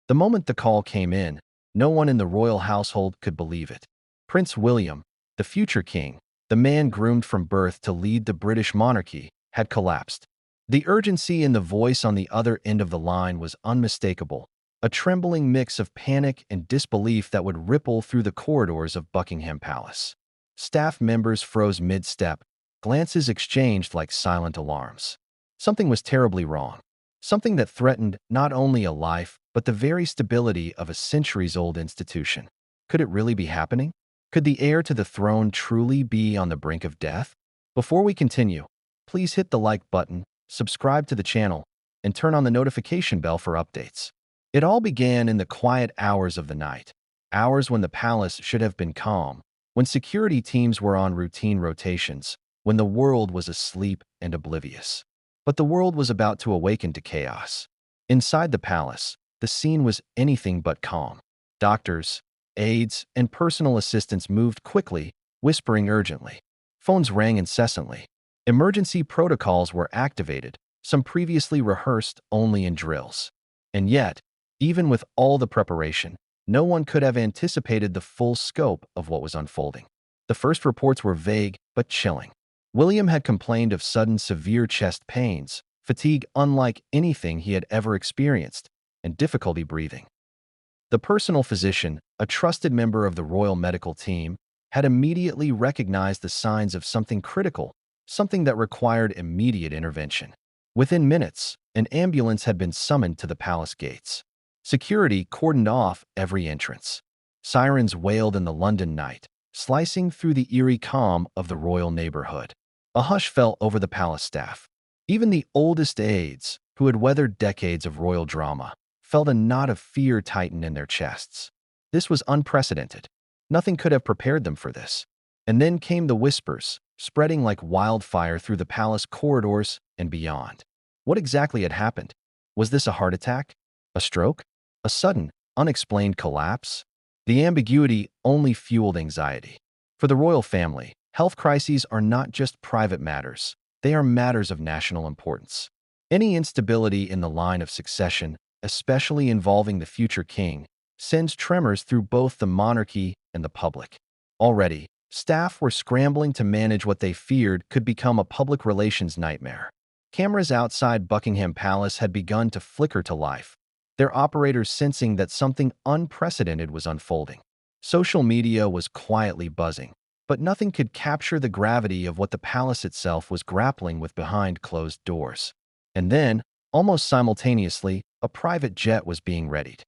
The moment the call came in, no one in the royal household could believe it. Prince William, the future king, the man groomed from birth to lead the British monarchy, had collapsed. The urgency in the voice on the other end of the line was unmistakable, a trembling mix of panic and disbelief that would ripple through the corridors of Buckingham Palace. Staff members froze mid-step, glances exchanged like silent alarms. Something was terribly wrong. Something that threatened not only a life, but the very stability of a centuries-old institution. Could it really be happening? Could the heir to the throne truly be on the brink of death? Before we continue, please hit the like button, subscribe to the channel, and turn on the notification bell for updates. It all began in the quiet hours of the night, hours when the palace should have been calm, when security teams were on routine rotations, when the world was asleep and oblivious. But the world was about to awaken to chaos. Inside the palace, the scene was anything but calm. Doctors, aides, and personal assistants moved quickly, whispering urgently. Phones rang incessantly. Emergency protocols were activated, some previously rehearsed only in drills. And yet, even with all the preparation, no one could have anticipated the full scope of what was unfolding. The first reports were vague but chilling. William had complained of sudden severe chest pains, fatigue unlike anything he had ever experienced, and difficulty breathing. The personal physician, a trusted member of the royal medical team, had immediately recognized the signs of something critical, something that required immediate intervention. Within minutes, an ambulance had been summoned to the palace gates. Security cordoned off every entrance. Sirens wailed in the London night, slicing through the eerie calm of the royal neighborhood. A hush fell over the palace staff. Even the oldest aides, who had weathered decades of royal drama, felt a knot of fear tighten in their chests. This was unprecedented. Nothing could have prepared them for this. And then came the whispers, spreading like wildfire through the palace corridors and beyond. What exactly had happened? Was this a heart attack? A stroke? A sudden, unexplained collapse? The ambiguity only fueled anxiety. For the royal family, health crises are not just private matters. They are matters of national importance. Any instability in the line of succession, especially involving the future king, sends tremors through both the monarchy and the public. Already, staff were scrambling to manage what they feared could become a public relations nightmare. Cameras outside Buckingham Palace had begun to flicker to life, their operators sensing that something unprecedented was unfolding. Social media was quietly buzzing, but nothing could capture the gravity of what the palace itself was grappling with behind closed doors. And then, almost simultaneously, a private jet was being readied.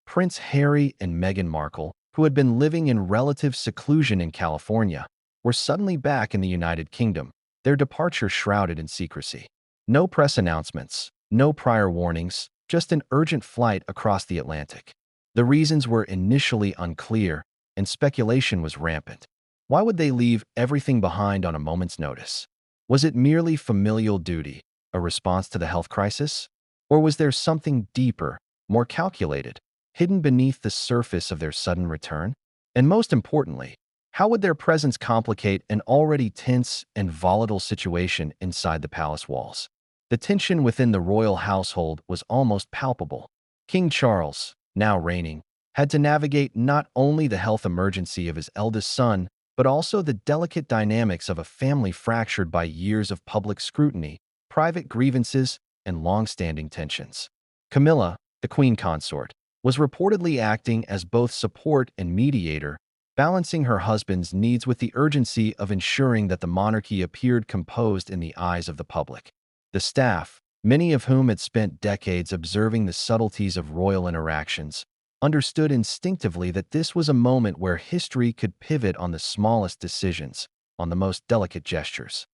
Prince Harry and Meghan Markle, who had been living in relative seclusion in California, were suddenly back in the United Kingdom, their departure shrouded in secrecy. No press announcements, no prior warnings, just an urgent flight across the Atlantic. The reasons were initially unclear, and speculation was rampant. Why would they leave everything behind on a moment's notice? Was it merely familial duty, a response to the health crisis? Or was there something deeper, more calculated, hidden beneath the surface of their sudden return? And most importantly, how would their presence complicate an already tense and volatile situation inside the palace walls? The tension within the royal household was almost palpable. King Charles, now reigning, had to navigate not only the health emergency of his eldest son, but also the delicate dynamics of a family fractured by years of public scrutiny, private grievances, and long-standing tensions. Camilla, the queen consort, was reportedly acting as both support and mediator, balancing her husband's needs with the urgency of ensuring that the monarchy appeared composed in the eyes of the public. The staff, many of whom had spent decades observing the subtleties of royal interactions, understood instinctively that this was a moment where history could pivot on the smallest decisions, on the most delicate gestures.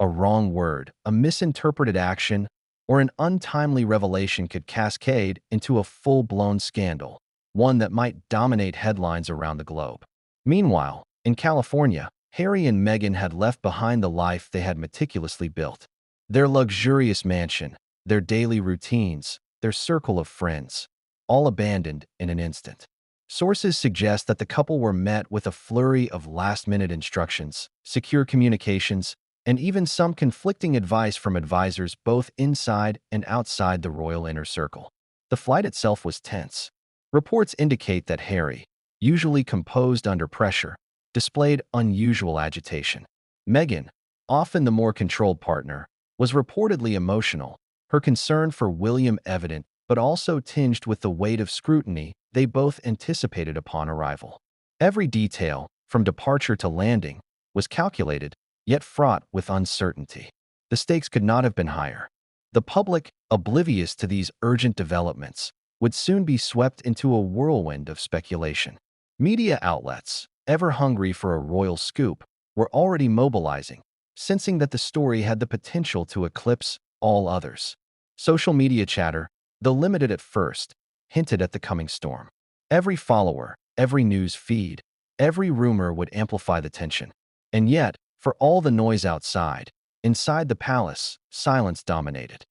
A wrong word, a misinterpreted action, or an untimely revelation could cascade into a full-blown scandal, one that might dominate headlines around the globe. Meanwhile, in California, Harry and Meghan had left behind the life they had meticulously built. Their luxurious mansion, their daily routines, their circle of friends, all abandoned in an instant. Sources suggest that the couple were met with a flurry of last-minute instructions, secure communications, and even some conflicting advice from advisors both inside and outside the royal inner circle. The flight itself was tense. Reports indicate that Harry, usually composed under pressure, displayed unusual agitation. Meghan, often the more controlled partner, was reportedly emotional, her concern for William evident but also tinged with the weight of scrutiny they both anticipated upon arrival. Every detail, from departure to landing, was calculated, yet fraught with uncertainty. The stakes could not have been higher. The public, oblivious to these urgent developments, would soon be swept into a whirlwind of speculation. Media outlets, ever hungry for a royal scoop, were already mobilizing, sensing that the story had the potential to eclipse all others. Social media chatter, though limited at first, hinted at the coming storm. Every follower, every news feed, every rumor would amplify the tension. And yet, for all the noise outside, inside the palace, silence dominated.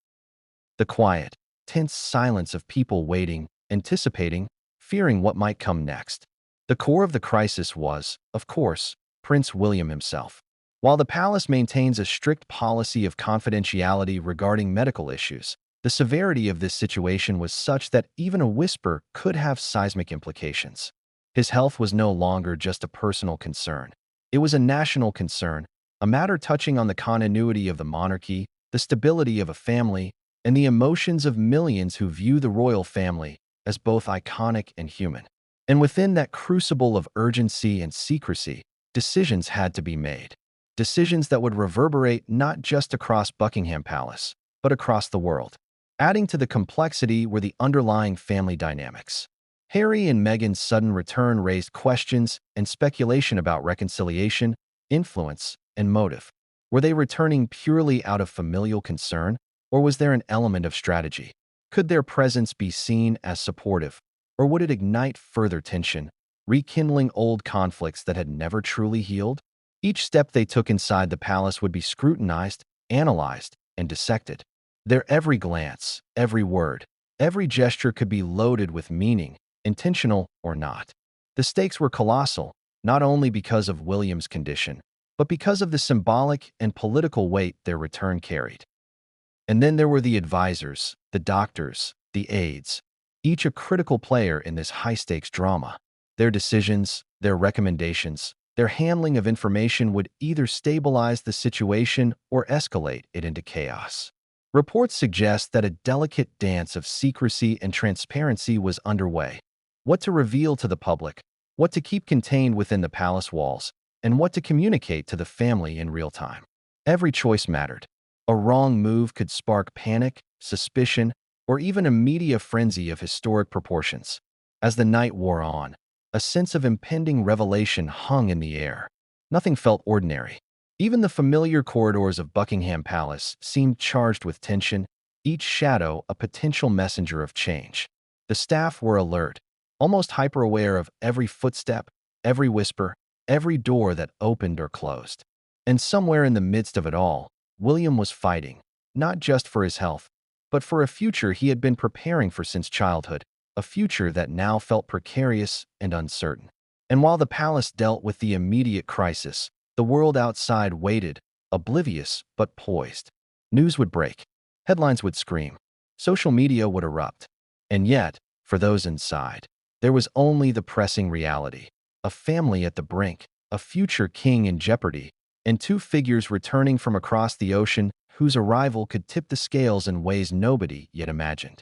The quiet, tense silence of people waiting, anticipating, fearing what might come next. The core of the crisis was, of course, Prince William himself. While the palace maintains a strict policy of confidentiality regarding medical issues, the severity of this situation was such that even a whisper could have seismic implications. His health was no longer just a personal concern. It was a national concern, a matter touching on the continuity of the monarchy, the stability of a family, and the emotions of millions who view the royal family as both iconic and human. And within that crucible of urgency and secrecy, decisions had to be made. Decisions that would reverberate not just across Buckingham Palace, but across the world. Adding to the complexity were the underlying family dynamics. Harry and Meghan's sudden return raised questions and speculation about reconciliation, influence, and motive. Were they returning purely out of familial concern, or was there an element of strategy? Could their presence be seen as supportive, or would it ignite further tension, rekindling old conflicts that had never truly healed? Each step they took inside the palace would be scrutinized, analyzed, and dissected. Their every glance, every word, every gesture could be loaded with meaning, intentional or not. The stakes were colossal, not only because of William's condition, but because of the symbolic and political weight their return carried. And then there were the advisors, the doctors, the aides, each a critical player in this high-stakes drama. Their decisions, their recommendations, their handling of information would either stabilize the situation or escalate it into chaos. Reports suggest that a delicate dance of secrecy and transparency was underway. What to reveal to the public, what to keep contained within the palace walls, and what to communicate to the family in real time. Every choice mattered. A wrong move could spark panic, suspicion, or even a media frenzy of historic proportions. As the night wore on, a sense of impending revelation hung in the air. Nothing felt ordinary. Even the familiar corridors of Buckingham Palace seemed charged with tension, each shadow a potential messenger of change. The staff were alert, almost hyper-aware of every footstep, every whisper, every door that opened or closed. And somewhere in the midst of it all, William was fighting, not just for his health, but for a future he had been preparing for since childhood, a future that now felt precarious and uncertain. And while the palace dealt with the immediate crisis, the world outside waited, oblivious but poised. News would break, headlines would scream, social media would erupt. And yet, for those inside, there was only the pressing reality: a family at the brink, a future king in jeopardy, and two figures returning from across the ocean whose arrival could tip the scales in ways nobody yet imagined.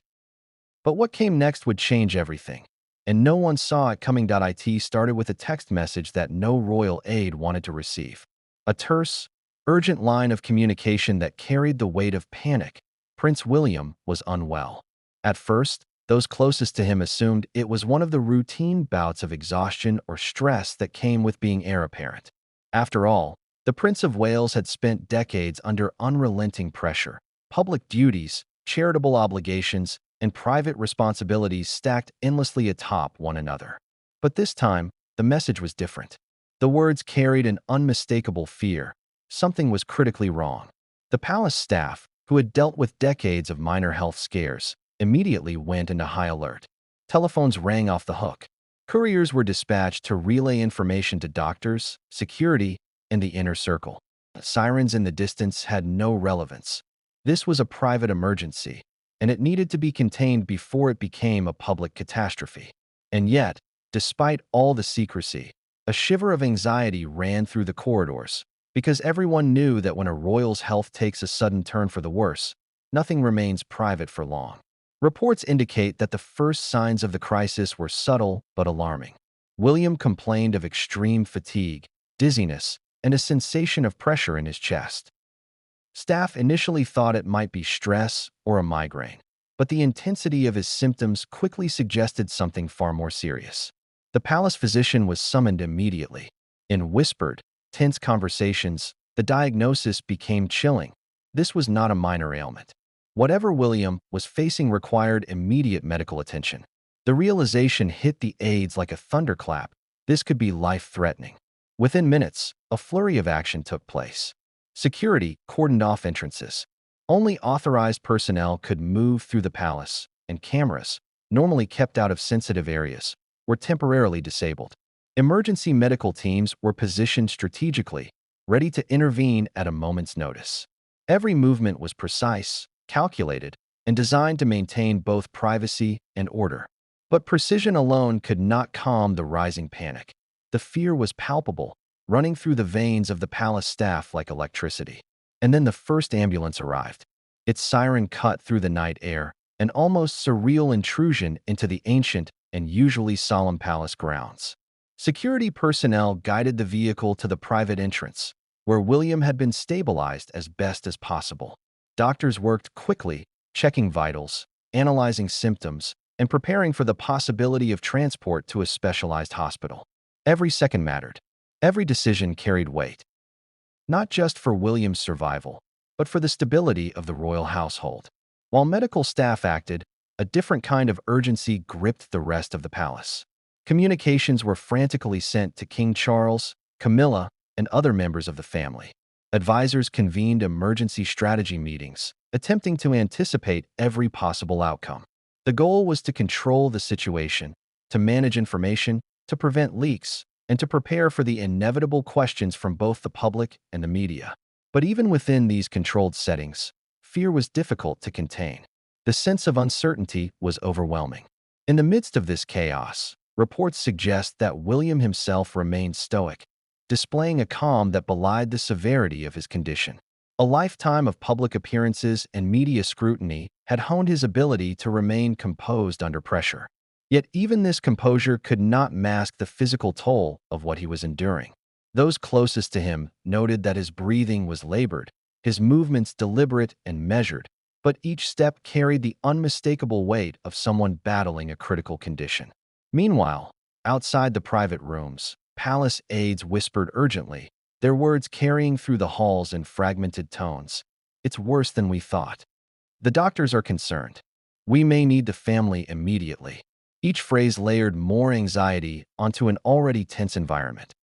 But what came next would change everything, and no one saw it coming. It started with a text message that no royal aide wanted to receive. A terse, urgent line of communication that carried the weight of panic. Prince William was unwell. At first, those closest to him assumed it was one of the routine bouts of exhaustion or stress that came with being heir apparent. After all, the Prince of Wales had spent decades under unrelenting pressure. Public duties, charitable obligations, and private responsibilities stacked endlessly atop one another. But this time, the message was different. The words carried an unmistakable fear. Something was critically wrong. The palace staff, who had dealt with decades of minor health scares, immediately went into high alert. Telephones rang off the hook. Couriers were dispatched to relay information to doctors, security, and the inner circle. Sirens in the distance had no relevance. This was a private emergency, and it needed to be contained before it became a public catastrophe. And yet, despite all the secrecy, a shiver of anxiety ran through the corridors, because everyone knew that when a royal's health takes a sudden turn for the worse, nothing remains private for long. Reports indicate that the first signs of the crisis were subtle but alarming. William complained of extreme fatigue, dizziness, and a sensation of pressure in his chest. Staff initially thought it might be stress or a migraine, but the intensity of his symptoms quickly suggested something far more serious. The palace physician was summoned immediately. In whispered, tense conversations, the diagnosis became chilling. This was not a minor ailment. Whatever William was facing required immediate medical attention. The realization hit the aides like a thunderclap. This could be life-threatening. Within minutes, a flurry of action took place. Security cordoned off entrances. Only authorized personnel could move through the palace, and cameras, normally kept out of sensitive areas, were temporarily disabled. Emergency medical teams were positioned strategically, ready to intervene at a moment's notice. Every movement was precise, calculated, and designed to maintain both privacy and order. But precision alone could not calm the rising panic. The fear was palpable, running through the veins of the palace staff like electricity. And then the first ambulance arrived. Its siren cut through the night air, an almost surreal intrusion into the ancient and usually solemn palace grounds. Security personnel guided the vehicle to the private entrance, where William had been stabilized as best as possible. Doctors worked quickly, checking vitals, analyzing symptoms, and preparing for the possibility of transport to a specialized hospital. Every second mattered. Every decision carried weight. Not just for William's survival, but for the stability of the royal household. While medical staff acted, a different kind of urgency gripped the rest of the palace. Communications were frantically sent to King Charles, Camilla, and other members of the family. Advisors convened emergency strategy meetings, attempting to anticipate every possible outcome. The goal was to control the situation, to manage information, to prevent leaks, and to prepare for the inevitable questions from both the public and the media. But even within these controlled settings, fear was difficult to contain. The sense of uncertainty was overwhelming. In the midst of this chaos, reports suggest that William himself remained stoic, displaying a calm that belied the severity of his condition. A lifetime of public appearances and media scrutiny had honed his ability to remain composed under pressure. Yet even this composure could not mask the physical toll of what he was enduring. Those closest to him noted that his breathing was labored, his movements deliberate and measured, but each step carried the unmistakable weight of someone battling a critical condition. Meanwhile, outside the private rooms, palace aides whispered urgently, their words carrying through the halls in fragmented tones. "It's worse than we thought. The doctors are concerned. We may need the family immediately." Each phrase layered more anxiety onto an already tense environment.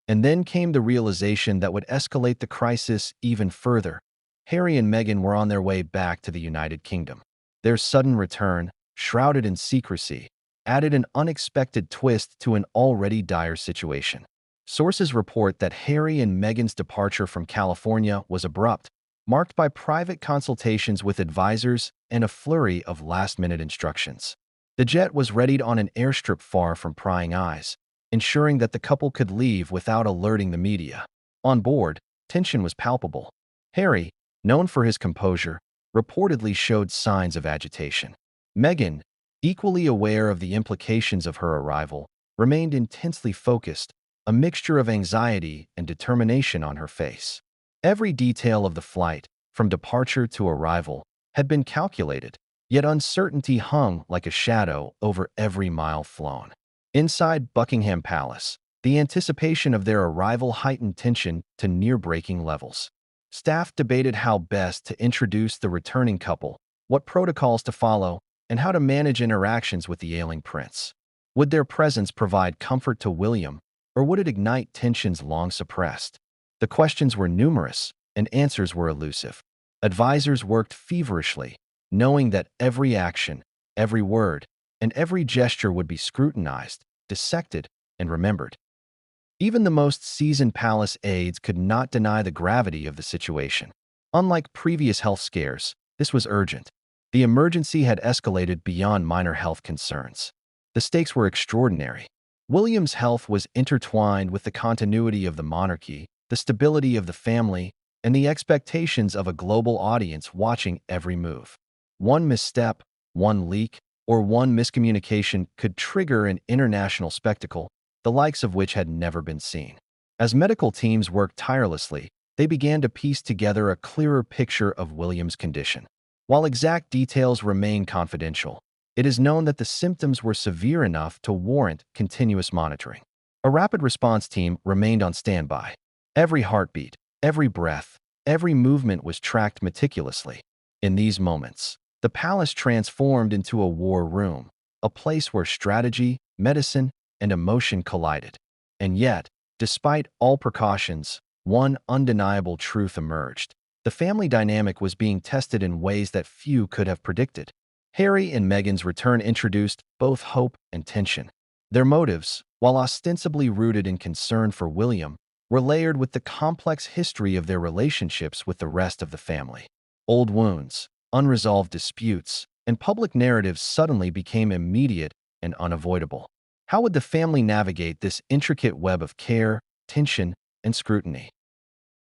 And then came the realization that would escalate the crisis even further. Harry and Meghan were on their way back to the United Kingdom. Their sudden return, shrouded in secrecy, added an unexpected twist to an already dire situation. Sources report that Harry and Meghan's departure from California was abrupt, marked by private consultations with advisors and a flurry of last-minute instructions. The jet was readied on an airstrip far from prying eyes, ensuring that the couple could leave without alerting the media. On board, tension was palpable. Harry, known for his composure, reportedly showed signs of agitation. Meghan, equally aware of the implications of her arrival, remained intensely focused, a mixture of anxiety and determination on her face. Every detail of the flight, from departure to arrival, had been calculated, yet uncertainty hung like a shadow over every mile flown. Inside Buckingham Palace, the anticipation of their arrival heightened tension to near-breaking levels. Staff debated how best to introduce the returning couple, what protocols to follow, and how to manage interactions with the ailing prince. Would their presence provide comfort to William, or would it ignite tensions long suppressed? The questions were numerous, and answers were elusive. Advisors worked feverishly, knowing that every action, every word, and every gesture would be scrutinized, dissected, and remembered. Even the most seasoned palace aides could not deny the gravity of the situation. Unlike previous health scares, this was urgent. The emergency had escalated beyond minor health concerns. The stakes were extraordinary. William's health was intertwined with the continuity of the monarchy, the stability of the family, and the expectations of a global audience watching every move. One misstep, one leak, or one miscommunication could trigger an international spectacle, the likes of which had never been seen. As medical teams worked tirelessly, they began to piece together a clearer picture of William's condition. While exact details remain confidential, it is known that the symptoms were severe enough to warrant continuous monitoring. A rapid response team remained on standby. Every heartbeat, every breath, every movement was tracked meticulously. In these moments, the palace transformed into a war room, a place where strategy, medicine, and emotion collided. And yet, despite all precautions, one undeniable truth emerged. The family dynamic was being tested in ways that few could have predicted. Harry and Meghan's return introduced both hope and tension. Their motives, while ostensibly rooted in concern for William, were layered with the complex history of their relationships with the rest of the family. Old wounds, unresolved disputes, and public narratives suddenly became immediate and unavoidable. How would the family navigate this intricate web of care, tension, and scrutiny?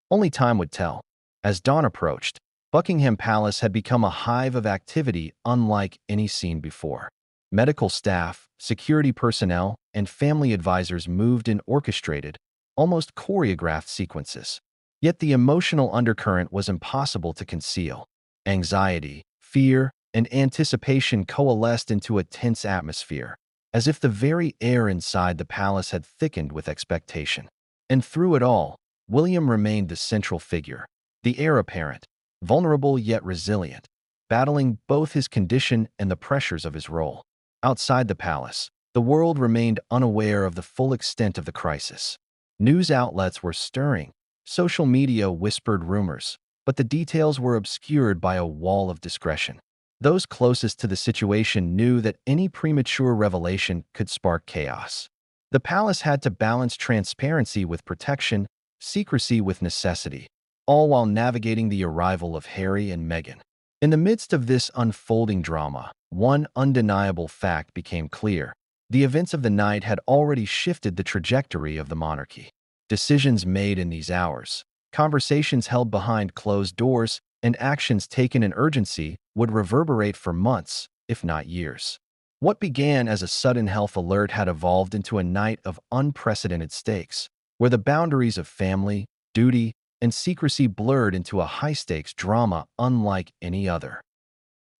Only time would tell. As dawn approached, Buckingham Palace had become a hive of activity unlike any seen before. Medical staff, security personnel, and family advisors moved in orchestrated, almost choreographed sequences. Yet the emotional undercurrent was impossible to conceal. Anxiety, fear, and anticipation coalesced into a tense atmosphere, as if the very air inside the palace had thickened with expectation. And through it all, William remained the central figure, the heir apparent, vulnerable yet resilient, battling both his condition and the pressures of his role. Outside the palace, the world remained unaware of the full extent of the crisis. News outlets were stirring, social media whispered rumors, but the details were obscured by a wall of discretion. Those closest to the situation knew that any premature revelation could spark chaos. The palace had to balance transparency with protection, secrecy with necessity, all while navigating the arrival of Harry and Meghan. In the midst of this unfolding drama, one undeniable fact became clear. The events of the night had already shifted the trajectory of the monarchy. Decisions made in these hours, conversations held behind closed doors, and actions taken in urgency would reverberate for months, if not years. What began as a sudden health alert had evolved into a night of unprecedented stakes, where the boundaries of family, duty, and secrecy blurred into a high-stakes drama unlike any other.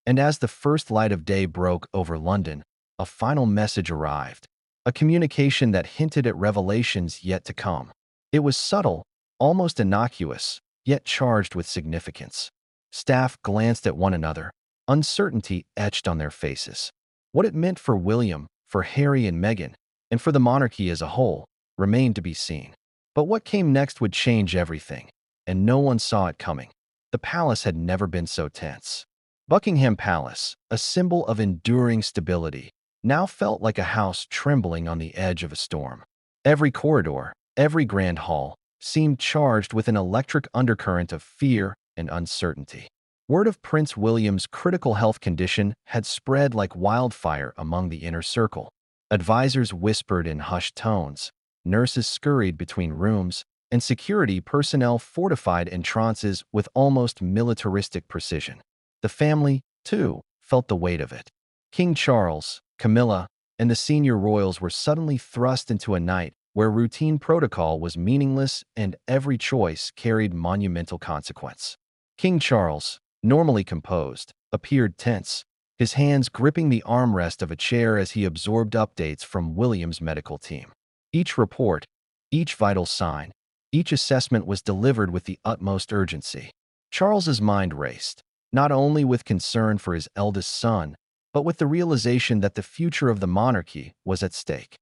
And as the first light of day broke over London, a final message arrived, a communication that hinted at revelations yet to come. It was subtle, almost innocuous, yet charged with significance. Staff glanced at one another, uncertainty etched on their faces. What it meant for William, for Harry and Meghan, and for the monarchy as a whole, remained to be seen. But what came next would change everything, and no one saw it coming. The palace had never been so tense. Buckingham Palace, a symbol of enduring stability, now felt like a house trembling on the edge of a storm. Every corridor, every grand hall, seemed charged with an electric undercurrent of fear and uncertainty. Word of Prince William's critical health condition had spread like wildfire among the inner circle. Advisors whispered in hushed tones, nurses scurried between rooms, and security personnel fortified entrances with almost militaristic precision. The family, too, felt the weight of it. King Charles, Camilla, and the senior royals were suddenly thrust into a night where routine protocol was meaningless and every choice carried monumental consequence. King Charles, normally composed, appeared tense, his hands gripping the armrest of a chair as he absorbed updates from William's medical team. Each report, each vital sign, each assessment was delivered with the utmost urgency. Charles's mind raced, not only with concern for his eldest son, but with the realization that the future of the monarchy was at stake.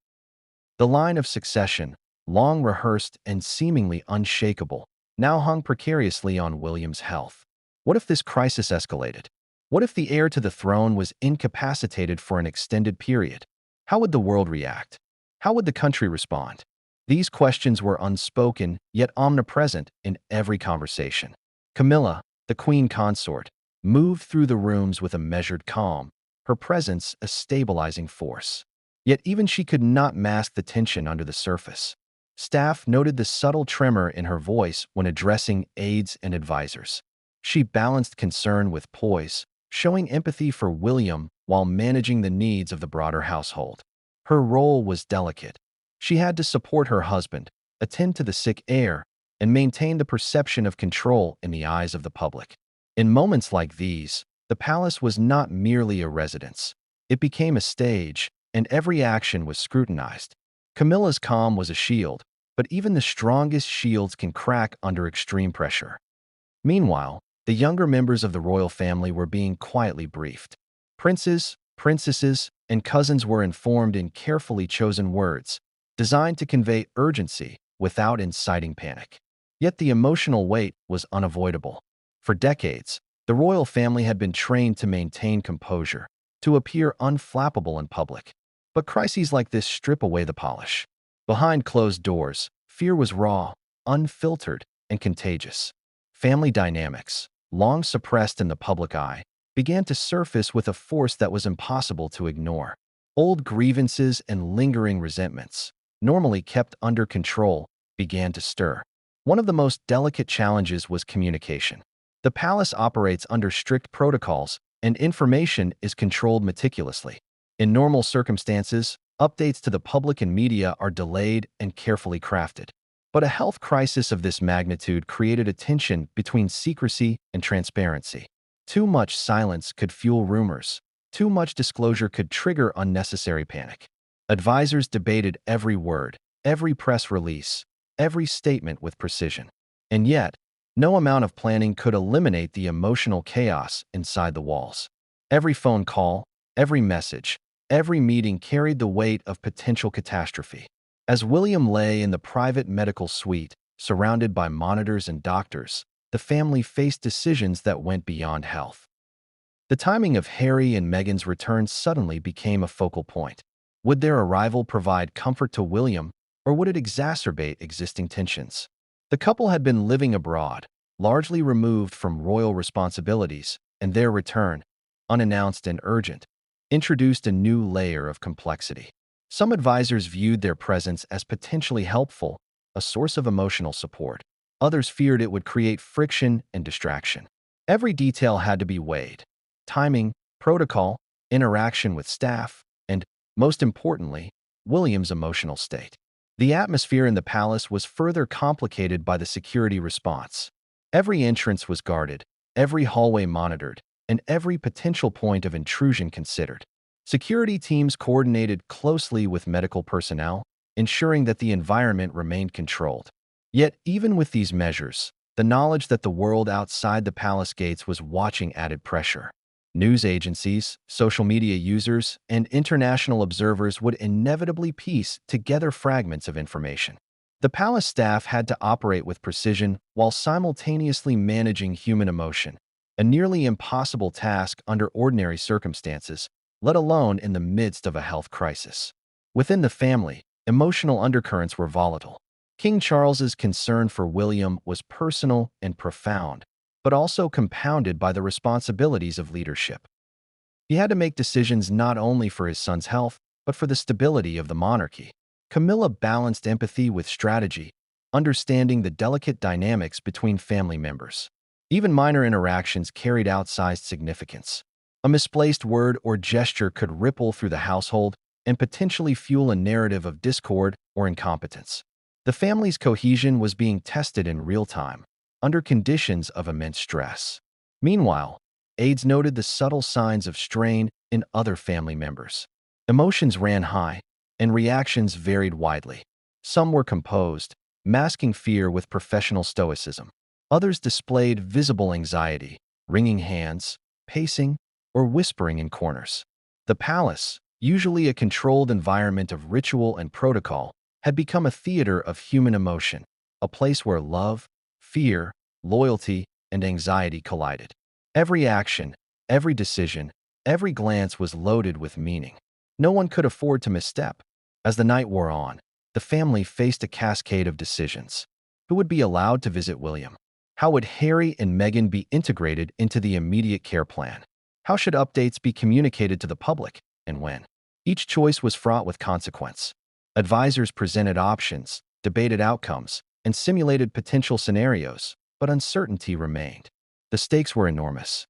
The line of succession, long rehearsed and seemingly unshakable, now hung precariously on William's health. What if this crisis escalated? What if the heir to the throne was incapacitated for an extended period? How would the world react? How would the country respond? These questions were unspoken, yet omnipresent in every conversation. Camilla, the queen consort, moved through the rooms with a measured calm, her presence a stabilizing force. Yet even she could not mask the tension under the surface. Staff noted the subtle tremor in her voice when addressing aides and advisors. She balanced concern with poise, showing empathy for William while managing the needs of the broader household. Her role was delicate. She had to support her husband, attend to the sick heir, and maintain the perception of control in the eyes of the public. In moments like these, the palace was not merely a residence. It became a stage, and every action was scrutinized. Camilla's calm was a shield, but even the strongest shields can crack under extreme pressure. Meanwhile, the younger members of the royal family were being quietly briefed. Princes, princesses, and cousins were informed in carefully chosen words, designed to convey urgency without inciting panic. Yet the emotional weight was unavoidable. For decades, the royal family had been trained to maintain composure, to appear unflappable in public. But crises like this strip away the polish. Behind closed doors, fear was raw, unfiltered, and contagious. Family dynamics, long suppressed in the public eye, began to surface with a force that was impossible to ignore. Old grievances and lingering resentments, normally kept under control, began to stir. One of the most delicate challenges was communication. The palace operates under strict protocols, and information is controlled meticulously. In normal circumstances, updates to the public and media are delayed and carefully crafted. But a health crisis of this magnitude created a tension between secrecy and transparency. Too much silence could fuel rumors. Too much disclosure could trigger unnecessary panic. Advisors debated every word, every press release, every statement with precision. And yet, no amount of planning could eliminate the emotional chaos inside the walls. Every phone call, every message, every meeting carried the weight of potential catastrophe. As William lay in the private medical suite, surrounded by monitors and doctors, the family faced decisions that went beyond health. The timing of Harry and Meghan's return suddenly became a focal point. Would their arrival provide comfort to William, or would it exacerbate existing tensions? The couple had been living abroad, largely removed from royal responsibilities, and their return, unannounced and urgent, introduced a new layer of complexity. Some advisors viewed their presence as potentially helpful, a source of emotional support. Others feared it would create friction and distraction. Every detail had to be weighed: timing, protocol, interaction with staff, and, most importantly, William's emotional state. The atmosphere in the palace was further complicated by the security response. Every entrance was guarded, every hallway monitored, and every potential point of intrusion considered. Security teams coordinated closely with medical personnel, ensuring that the environment remained controlled. Yet, even with these measures, the knowledge that the world outside the palace gates was watching added pressure. News agencies, social media users, and international observers would inevitably piece together fragments of information. The palace staff had to operate with precision while simultaneously managing human emotion, a nearly impossible task under ordinary circumstances, let alone in the midst of a health crisis. Within the family, emotional undercurrents were volatile. King Charles's concern for William was personal and profound, but also compounded by the responsibilities of leadership. He had to make decisions not only for his son's health, but for the stability of the monarchy. Camilla balanced empathy with strategy, understanding the delicate dynamics between family members. Even minor interactions carried outsized significance. A misplaced word or gesture could ripple through the household and potentially fuel a narrative of discord or incompetence. The family's cohesion was being tested in real time, under conditions of immense stress. Meanwhile, aides noted the subtle signs of strain in other family members. Emotions ran high, and reactions varied widely. Some were composed, masking fear with professional stoicism. Others displayed visible anxiety, wringing hands, pacing, or whispering in corners. The palace, usually a controlled environment of ritual and protocol, had become a theater of human emotion, a place where love, fear, loyalty, and anxiety collided. Every action, every decision, every glance was loaded with meaning. No one could afford to misstep. As the night wore on, the family faced a cascade of decisions. Who would be allowed to visit William? How would Harry and Meghan be integrated into the immediate care plan? How should updates be communicated to the public, and when? Each choice was fraught with consequence. Advisors presented options, debated outcomes, and simulated potential scenarios, but uncertainty remained. The stakes were enormous.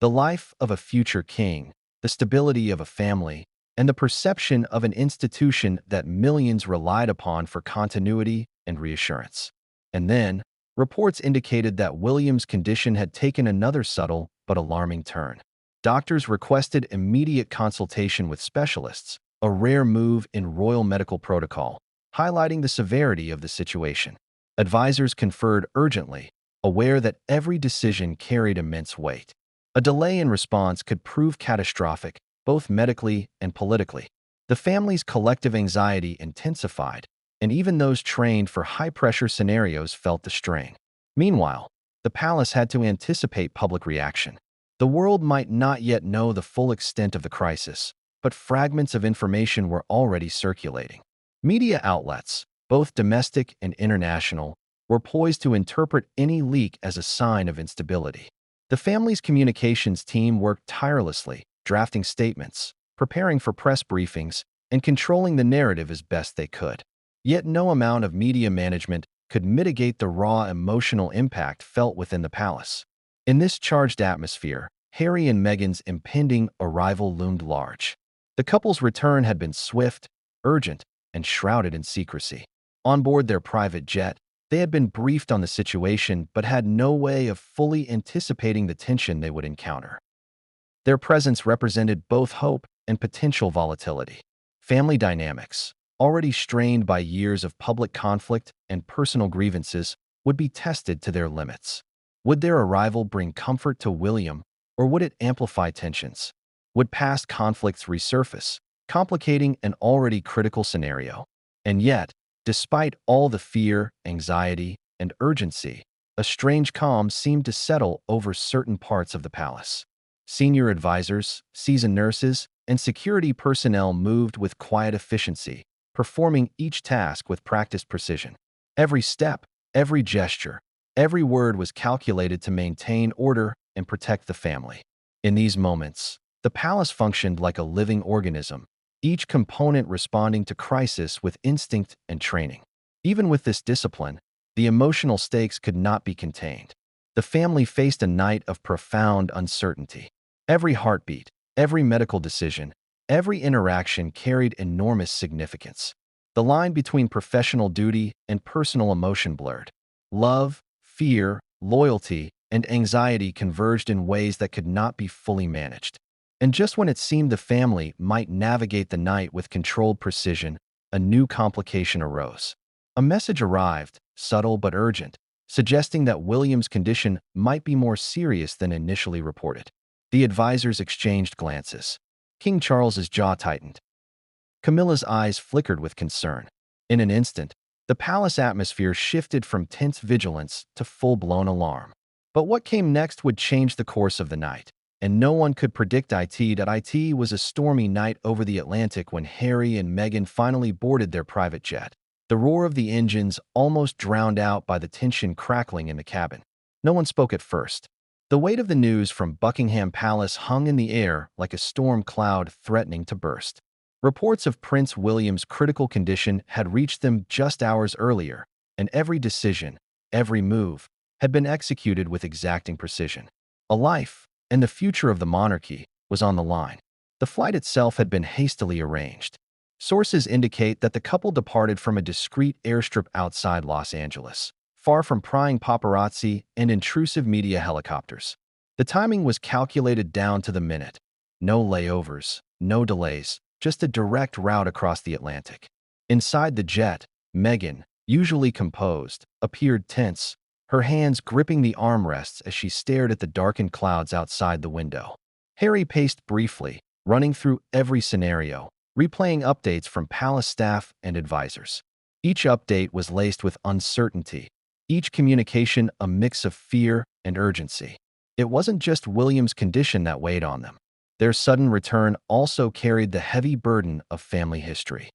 The life of a future king, the stability of a family, and the perception of an institution that millions relied upon for continuity and reassurance. And then, reports indicated that William's condition had taken another subtle but alarming turn. Doctors requested immediate consultation with specialists, a rare move in royal medical protocol, highlighting the severity of the situation. Advisors conferred urgently, aware that every decision carried immense weight. A delay in response could prove catastrophic, both medically and politically. The family's collective anxiety intensified, and even those trained for high-pressure scenarios felt the strain. Meanwhile, the palace had to anticipate public reaction. The world might not yet know the full extent of the crisis, but fragments of information were already circulating. Media outlets, both domestic and international, were poised to interpret any leak as a sign of instability. The family's communications team worked tirelessly, drafting statements, preparing for press briefings, and controlling the narrative as best they could. Yet no amount of media management could mitigate the raw emotional impact felt within the palace. In this charged atmosphere, Harry and Meghan's impending arrival loomed large. The couple's return had been swift, urgent, and shrouded in secrecy. On board their private jet, they had been briefed on the situation but had no way of fully anticipating the tension they would encounter. Their presence represented both hope and potential volatility. Family dynamics, already strained by years of public conflict and personal grievances, would be tested to their limits. Would their arrival bring comfort to William, or would it amplify tensions? Would past conflicts resurface, complicating an already critical scenario? And yet, despite all the fear, anxiety, and urgency, a strange calm seemed to settle over certain parts of the palace. Senior advisors, seasoned nurses, and security personnel moved with quiet efficiency, performing each task with practiced precision. Every step, every gesture, every word was calculated to maintain order and protect the family. In these moments, the palace functioned like a living organism, each component responding to crisis with instinct and training. Even with this discipline, the emotional stakes could not be contained. The family faced a night of profound uncertainty. Every heartbeat, every medical decision, every interaction carried enormous significance. The line between professional duty and personal emotion blurred. Love, fear, loyalty, and anxiety converged in ways that could not be fully managed. And just when it seemed the family might navigate the night with controlled precision, a new complication arose. A message arrived, subtle but urgent, suggesting that William's condition might be more serious than initially reported. The advisors exchanged glances. King Charles's jaw tightened. Camilla's eyes flickered with concern. In an instant, the palace atmosphere shifted from tense vigilance to full-blown alarm. But what came next would change the course of the night, and no one could predict it. It was a stormy night over the Atlantic when Harry and Meghan finally boarded their private jet. The roar of the engines almost drowned out by the tension crackling in the cabin. No one spoke at first. The weight of the news from Buckingham Palace hung in the air like a storm cloud threatening to burst. Reports of Prince William's critical condition had reached them just hours earlier, and every decision, every move, had been executed with exacting precision. A life, and the future of the monarchy, was on the line. The flight itself had been hastily arranged. Sources indicate that the couple departed from a discreet airstrip outside Los Angeles, far from prying paparazzi and intrusive media helicopters. The timing was calculated down to the minute. No layovers, no delays, just a direct route across the Atlantic. Inside the jet, Meghan, usually composed, appeared tense, her hands gripping the armrests as she stared at the darkened clouds outside the window. Harry paced briefly, running through every scenario, replaying updates from palace staff and advisors. Each update was laced with uncertainty, each communication a mix of fear and urgency. It wasn't just William's condition that weighed on them. Their sudden return also carried the heavy burden of family history.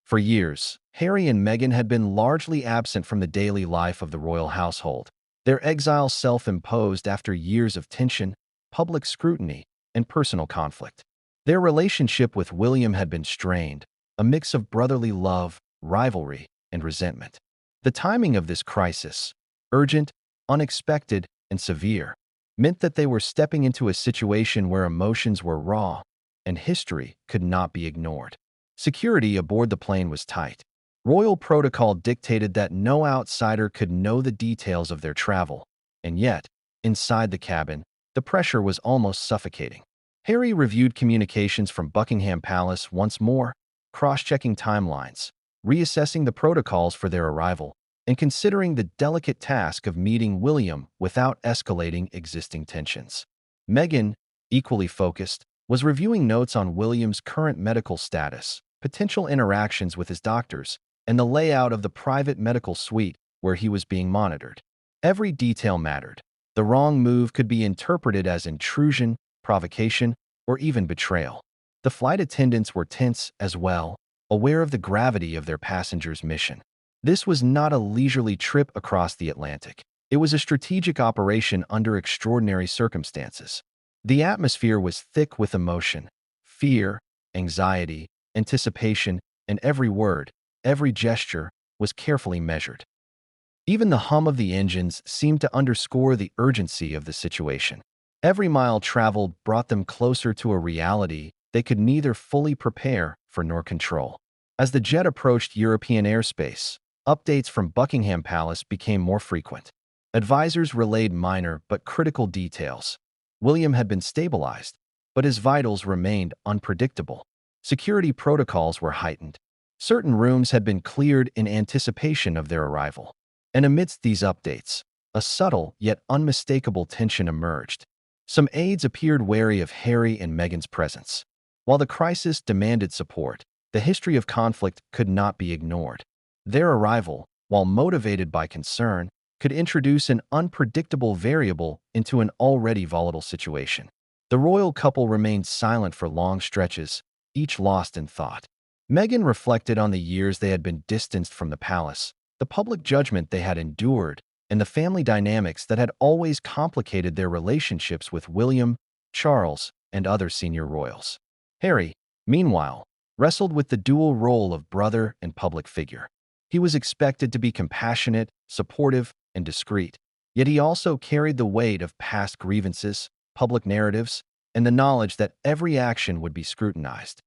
For years, Harry and Meghan had been largely absent from the daily life of the royal household. their exile self-imposed after years of tension, public scrutiny, and personal conflict. Their relationship with William had been strained, a mix of brotherly love, rivalry, and resentment. The timing of this crisis, urgent, unexpected, and severe, meant that they were stepping into a situation where emotions were raw and history could not be ignored. Security aboard the plane was tight. Royal protocol dictated that no outsider could know the details of their travel, and yet, inside the cabin, the pressure was almost suffocating. Harry reviewed communications from Buckingham Palace once more, cross-checking timelines, reassessing the protocols for their arrival, and considering the delicate task of meeting William without escalating existing tensions. Meghan, equally focused, was reviewing notes on William's current medical status, potential interactions with his doctors, and the layout of the private medical suite where he was being monitored. Every detail mattered. The wrong move could be interpreted as intrusion, provocation, or even betrayal. The flight attendants were tense as well, aware of the gravity of their passengers' mission. This was not a leisurely trip across the Atlantic. It was a strategic operation under extraordinary circumstances. The atmosphere was thick with emotion, fear, anxiety, anticipation, and every word, every gesture was carefully measured. Even the hum of the engines seemed to underscore the urgency of the situation. Every mile traveled brought them closer to a reality they could neither fully prepare for nor control. As the jet approached European airspace, updates from Buckingham Palace became more frequent. Advisors relayed minor but critical details. William had been stabilized, but his vitals remained unpredictable. Security protocols were heightened. Certain rooms had been cleared in anticipation of their arrival. And amidst these updates, a subtle yet unmistakable tension emerged. Some aides appeared wary of Harry and Meghan's presence. While the crisis demanded support, the history of conflict could not be ignored. Their arrival, while motivated by concern, could introduce an unpredictable variable into an already volatile situation. The royal couple remained silent for long stretches, each lost in thought. Meghan reflected on the years they had been distanced from the palace, the public judgment they had endured, and the family dynamics that had always complicated their relationships with William, Charles, and other senior royals. Harry, meanwhile, wrestled with the dual role of brother and public figure. He was expected to be compassionate, supportive, and discreet, yet he also carried the weight of past grievances, public narratives, and the knowledge that every action would be scrutinized.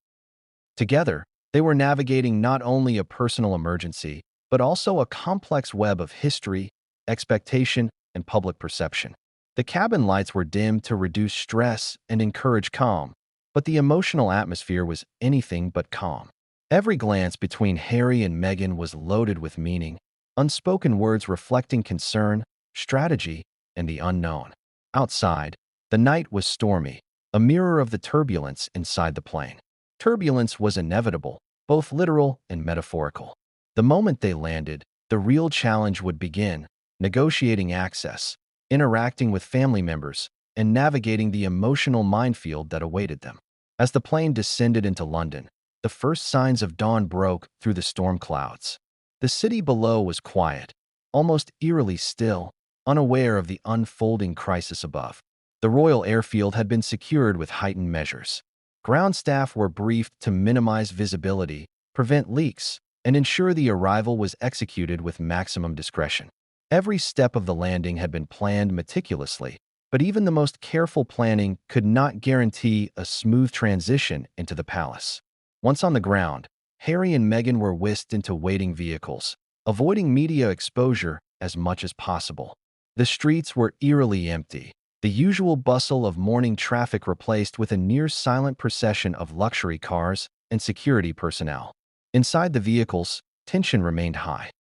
Together, they were navigating not only a personal emergency, but also a complex web of history, expectation, and public perception. The cabin lights were dimmed to reduce stress and encourage calm, but the emotional atmosphere was anything but calm. Every glance between Harry and Meghan was loaded with meaning, unspoken words reflecting concern, strategy, and the unknown. Outside, the night was stormy, a mirror of the turbulence inside the plane. Turbulence was inevitable, both literal and metaphorical. The moment they landed, the real challenge would begin: negotiating access, interacting with family members, and navigating the emotional minefield that awaited them. As the plane descended into London, the first signs of dawn broke through the storm clouds. The city below was quiet, almost eerily still, unaware of the unfolding crisis above. The royal airfield had been secured with heightened measures. Ground staff were briefed to minimize visibility, prevent leaks, and ensure the arrival was executed with maximum discretion. Every step of the landing had been planned meticulously, but even the most careful planning could not guarantee a smooth transition into the palace. Once on the ground, Harry and Meghan were whisked into waiting vehicles, avoiding media exposure as much as possible. The streets were eerily empty, the usual bustle of morning traffic replaced with a near-silent procession of luxury cars and security personnel. Inside the vehicles, tension remained high.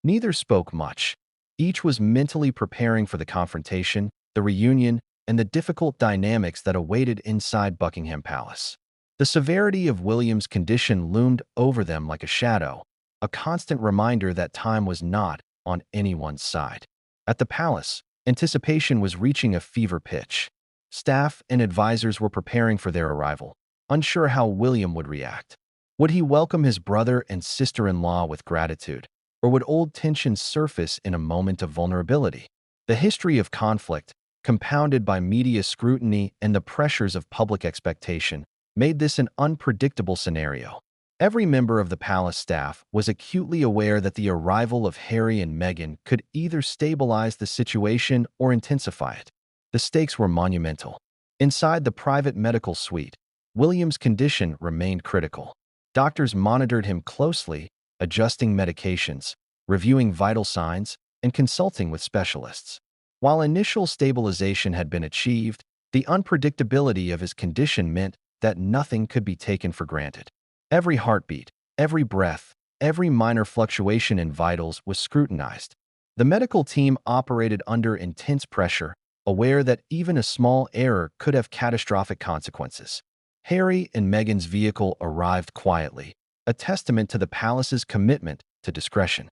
Neither spoke much. Each was mentally preparing for the confrontation, the reunion, and the difficult dynamics that awaited inside Buckingham Palace. The severity of William's condition loomed over them like a shadow, a constant reminder that time was not on anyone's side. At the palace, anticipation was reaching a fever pitch. Staff and advisors were preparing for their arrival, unsure how William would react. Would he welcome his brother and sister-in-law with gratitude, or would old tensions surface in a moment of vulnerability? The history of conflict, compounded by media scrutiny and the pressures of public expectation, made this an unpredictable scenario. Every member of the palace staff was acutely aware that the arrival of Harry and Meghan could either stabilize the situation or intensify it. The stakes were monumental. Inside the private medical suite, William's condition remained critical. Doctors monitored him closely, adjusting medications, reviewing vital signs, and consulting with specialists. While initial stabilization had been achieved, the unpredictability of his condition meant that nothing could be taken for granted. Every heartbeat, every breath, every minor fluctuation in vitals was scrutinized. The medical team operated under intense pressure, aware that even a small error could have catastrophic consequences. Harry and Meghan's vehicle arrived quietly, a testament to the palace's commitment to discretion.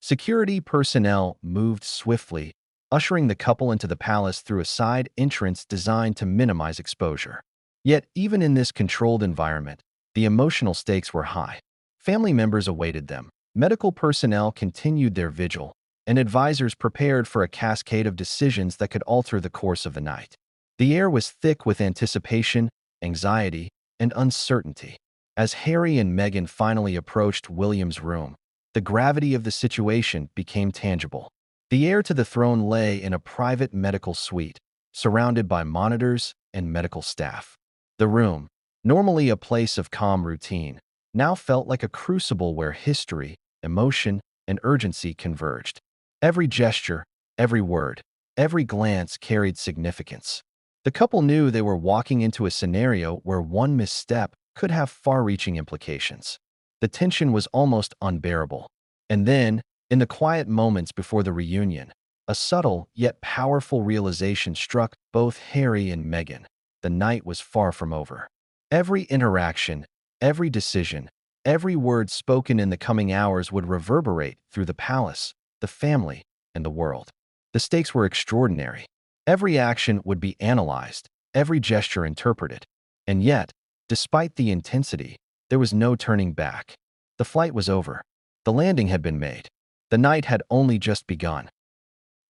Security personnel moved swiftly, ushering the couple into the palace through a side entrance designed to minimize exposure. Yet, even in this controlled environment, the emotional stakes were high. Family members awaited them, medical personnel continued their vigil, and advisors prepared for a cascade of decisions that could alter the course of the night. The air was thick with anticipation, anxiety, and uncertainty. As Harry and Meghan finally approached William's room, the gravity of the situation became tangible. The heir to the throne lay in a private medical suite, surrounded by monitors and medical staff. The room, normally a place of calm routine, now felt like a crucible where history, emotion, and urgency converged. Every gesture, every word, every glance carried significance. The couple knew they were walking into a scenario where one misstep could have far-reaching implications. The tension was almost unbearable. And then, in the quiet moments before the reunion, a subtle yet powerful realization struck both Harry and Meghan. The night was far from over. Every interaction, every decision, every word spoken in the coming hours would reverberate through the palace, the family, and the world. The stakes were extraordinary. Every action would be analyzed, every gesture interpreted. And yet, despite the intensity, there was no turning back. The flight was over. The landing had been made. The night had only just begun.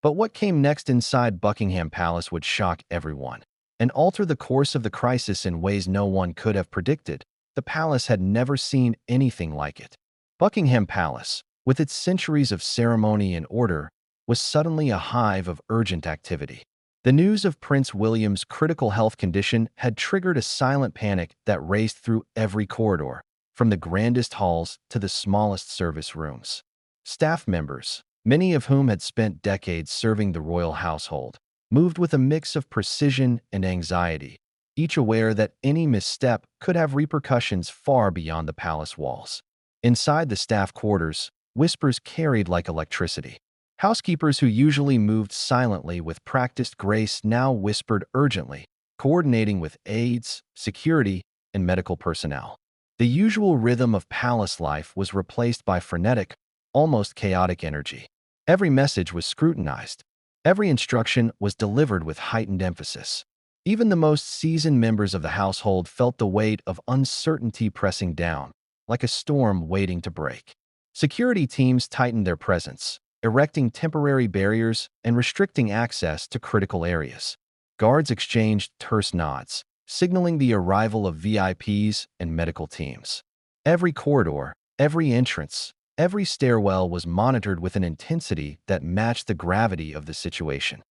But what came next inside Buckingham Palace would shock everyone and alter the course of the crisis in ways no one could have predicted. The palace had never seen anything like it. Buckingham Palace, with its centuries of ceremony and order, was suddenly a hive of urgent activity. The news of Prince William's critical health condition had triggered a silent panic that raced through every corridor, from the grandest halls to the smallest service rooms. Staff members, many of whom had spent decades serving the royal household, moved with a mix of precision and anxiety, each aware that any misstep could have repercussions far beyond the palace walls. Inside the staff quarters, whispers carried like electricity. Housekeepers who usually moved silently with practiced grace now whispered urgently, coordinating with aides, security, and medical personnel. The usual rhythm of palace life was replaced by frenetic, almost chaotic energy. Every message was scrutinized. Every instruction was delivered with heightened emphasis. Even the most seasoned members of the household felt the weight of uncertainty pressing down, like a storm waiting to break. Security teams tightened their presence, erecting temporary barriers and restricting access to critical areas. Guards exchanged terse nods, signaling the arrival of VIPs and medical teams. Every corridor, every entrance, every stairwell was monitored with an intensity that matched the gravity of the situation.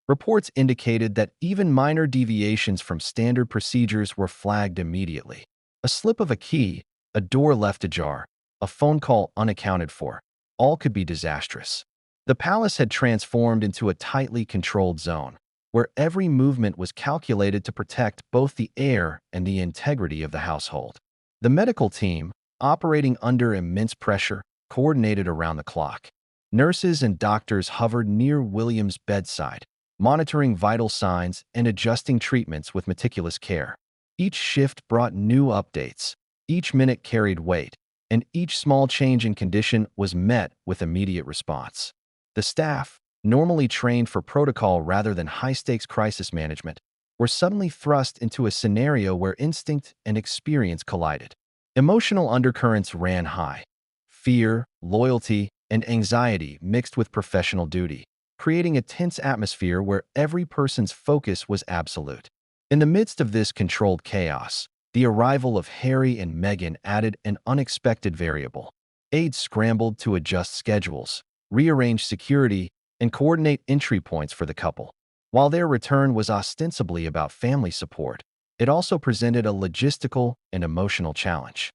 Reports indicated that even minor deviations from standard procedures were flagged immediately. A slip of a key, a door left ajar, a phone call unaccounted for, all could be disastrous. The palace had transformed into a tightly controlled zone, where every movement was calculated to protect both the heir and the integrity of the household. The medical team, operating under immense pressure, coordinated around the clock. Nurses and doctors hovered near William's bedside, monitoring vital signs and adjusting treatments with meticulous care. Each shift brought new updates, each minute carried weight, and each small change in condition was met with immediate response. The staff, normally trained for protocol rather than high-stakes crisis management, were suddenly thrust into a scenario where instinct and experience collided. Emotional undercurrents ran high. Fear, loyalty, and anxiety mixed with professional duty. creating a tense atmosphere where every person's focus was absolute. In the midst of this controlled chaos, the arrival of Harry and Meghan added an unexpected variable. Aides scrambled to adjust schedules, rearrange security, and coordinate entry points for the couple. While their return was ostensibly about family support, it also presented a logistical and emotional challenge.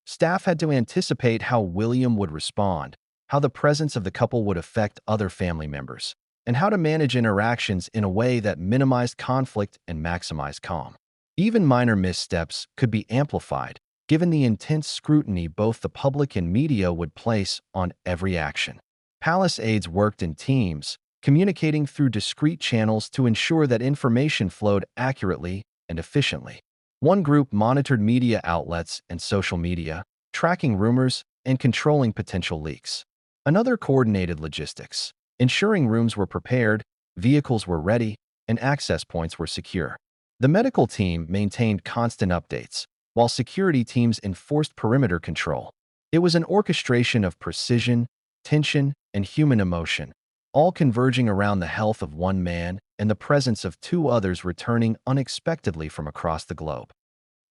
Staff had to anticipate how William would respond, how the presence of the couple would affect other family members, and how to manage interactions in a way that minimized conflict and maximized calm. Even minor missteps could be amplified, given the intense scrutiny both the public and media would place on every action. Palace aides worked in teams, communicating through discrete channels to ensure that information flowed accurately and efficiently. One group monitored media outlets and social media, tracking rumors and controlling potential leaks. Another coordinated logistics, ensuring rooms were prepared, vehicles were ready, and access points were secure. The medical team maintained constant updates, while security teams enforced perimeter control. It was an orchestration of precision, tension, and human emotion, all converging around the health of one man and the presence of two others returning unexpectedly from across the globe.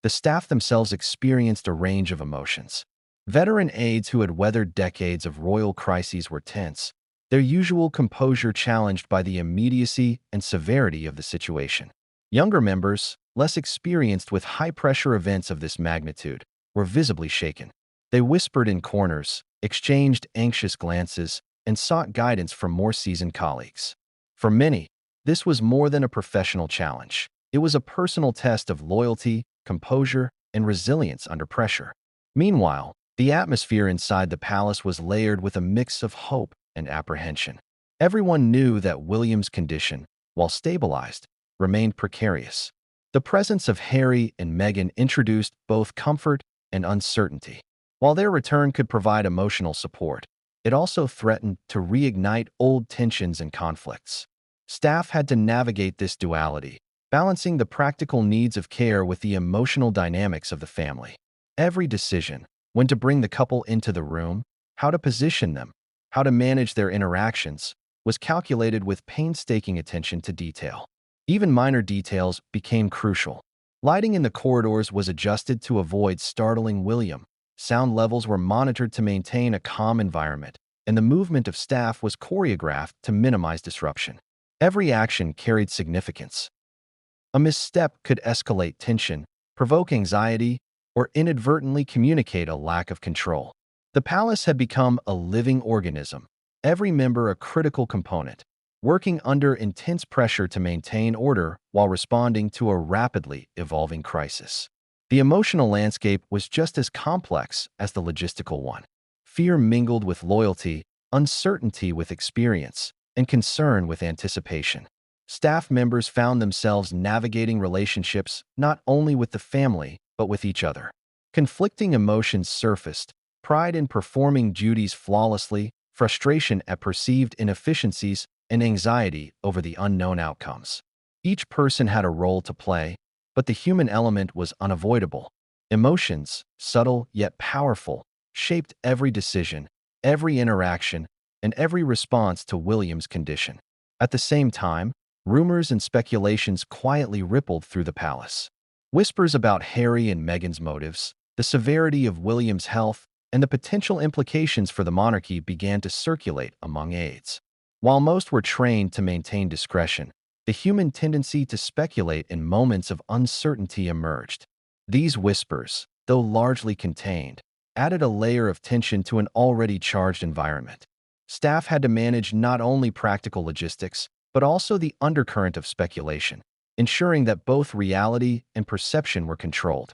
The staff themselves experienced a range of emotions. Veteran aides who had weathered decades of royal crises were tense, their usual composure challenged by the immediacy and severity of the situation. Younger members, less experienced with high-pressure events of this magnitude, were visibly shaken. They whispered in corners, exchanged anxious glances, and sought guidance from more seasoned colleagues. For many, this was more than a professional challenge. It was a personal test of loyalty, composure, and resilience under pressure. Meanwhile, the atmosphere inside the palace was layered with a mix of hope and apprehension. Everyone knew that William's condition, while stabilized, remained precarious. The presence of Harry and Meghan introduced both comfort and uncertainty. While their return could provide emotional support, it also threatened to reignite old tensions and conflicts. Staff had to navigate this duality, balancing the practical needs of care with the emotional dynamics of the family. Every decision, when to bring the couple into the room, how to position them, how to manage their interactions, was calculated with painstaking attention to detail. Even minor details became crucial. Lighting in the corridors was adjusted to avoid startling William. Sound levels were monitored to maintain a calm environment, and the movement of staff was choreographed to minimize disruption. Every action carried significance. A misstep could escalate tension, provoke anxiety, or inadvertently communicate a lack of control. The palace had become a living organism, every member a critical component, working under intense pressure to maintain order while responding to a rapidly evolving crisis. The emotional landscape was just as complex as the logistical one. Fear mingled with loyalty, uncertainty with experience, and concern with anticipation. Staff members found themselves navigating relationships not only with the family, but with each other. Conflicting emotions surfaced: pride in performing duties flawlessly, frustration at perceived inefficiencies, and anxiety over the unknown outcomes. Each person had a role to play, but the human element was unavoidable. Emotions, subtle yet powerful, shaped every decision, every interaction, and every response to William's condition. At the same time, rumors and speculations quietly rippled through the palace. Whispers about Harry and Meghan's motives, the severity of William's health, and the potential implications for the monarchy began to circulate among aides. While most were trained to maintain discretion, the human tendency to speculate in moments of uncertainty emerged. These whispers, though largely contained, added a layer of tension to an already charged environment. Staff had to manage not only practical logistics, but also the undercurrent of speculation, ensuring that both reality and perception were controlled.